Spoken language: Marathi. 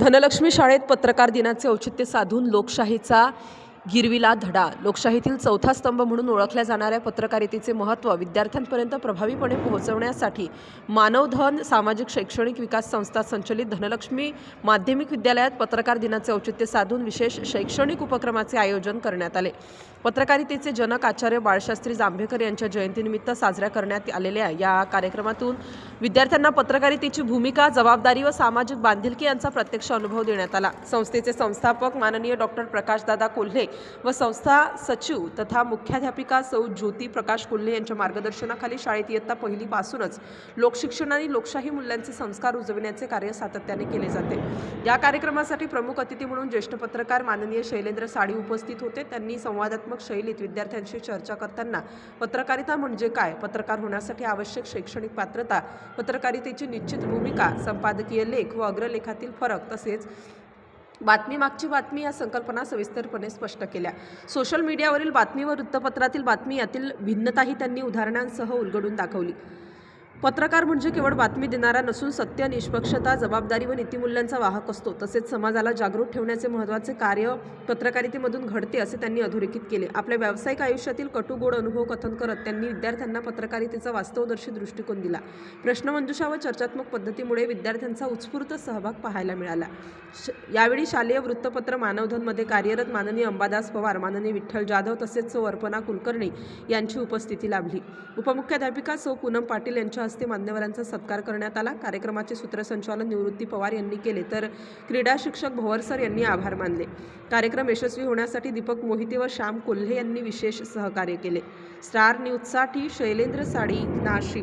धनलक्ष्मी शाळेत पत्रकार दिनाचे औचित्य साधून लोकशाहीचा गिरविला धडा. लोकशाहीतील चौथा स्तंभ म्हणून ओळखल्या जाणाऱ्या पत्रकारितेचे महत्त्व विद्यार्थ्यांपर्यंत प्रभावीपणे पोहोचवण्यासाठी मानवधन सामाजिक शैक्षणिक विकास संस्था संचलित धनलक्ष्मी माध्यमिक विद्यालयात पत्रकार दिनाचे औचित्य साधून विशेष शैक्षणिक उपक्रमाचे आयोजन करण्यात आले. पत्रकारितेचे जनक आचार्य बाळशास्त्री जांभेकर यांच्या जयंतीनिमित्त साजऱ्या करण्यात आलेल्या या कार्यक्रमातून विद्यार्थ्यांना पत्रकारितेची भूमिका, जबाबदारी व सामाजिक बांधिलकी यांचा प्रत्यक्ष अनुभव देण्यात आला. संस्थेचे संस्थापक माननीय डॉक्टर प्रकाशदादा कोल्हे व संस्था सचिव तथा मुख्याध्यापिका सौ ज्योती प्रकाश कोल्हे यांच्या मार्गदर्शनाखाली शाळेत इयत्ता पहिलीपासूनच लोकशिक्षण आणि लोकशाही मूल्यांचे संस्कार रुजविण्याचे कार्य सातत्याने केले जाते. या कार्यक्रमासाठी प्रमुख अतिथी म्हणून ज्येष्ठ पत्रकार माननीय शैलेंद्र साडी उपस्थित होते. त्यांनी संवादात्मक शैलीत विद्यार्थ्यांशी चर्चा करताना पत्रकारिता म्हणजे काय, पत्रकार होण्यासाठी आवश्यक शैक्षणिक पात्रता, पत्रकारितेची निश्चित भूमिका, संपादकीय लेख व अग्रलेखातील फरक तसेच बातमी मागची बातमी या संकल्पना सविस्तरपणे स्पष्ट केल्या. सोशल मीडियावरील बातमी व वृत्तपत्रातील बातमी यातील भिन्नताही त्यांनी उदाहरणांसह उलगडून दाखवली. पत्रकार म्हणजे केवळ बातमी देणारा नसून सत्य, निष्पक्षता, जबाबदारी व नीतिमूल्यांचा वाहक असतो. तसेच समाजाला जागृत ठेवण्याचे महत्त्वाचे कार्य पत्रकारितेमधून घडते असे त्यांनी अधोरेखित केले. आपल्या व्यावसायिक आयुष्यातील कटुगोड अनुभव कथन करत त्यांनी विद्यार्थ्यांना पत्रकारितेचा वास्तवदर्शी दृष्टिकोन दिला. प्रश्नमंजुषा व चर्चात्मक पद्धतीमुळे विद्यार्थ्यांचा उत्स्फूर्त सहभाग पाहायला मिळाला. यावेळी शालेय वृत्तपत्र मानवधनमध्ये कार्यरत माननीय अंबादास पवार, माननीय विठ्ठल जाधव तसेच सौ अर्पणा कुलकर्णी यांची उपस्थिती लाभली. उपमुख्याध्यापिका सौ पूनम पाटील यांच्या हस्ते मान्यवरांचा सत्कार करण्यात आला. कार्यक्रमाचे सूत्रसंचालन निवृत्ती पवार यांनी केले तर क्रीडा शिक्षक भोवरसर यांनी आभार मानले. कार्यक्रम यशस्वी होण्यासाठी दीपक मोहिते व श्याम कोल्हे यांनी विशेष सहकार्य केले. स्टार न्यूजसाठी शैलेंद्र साडी, नाशिक.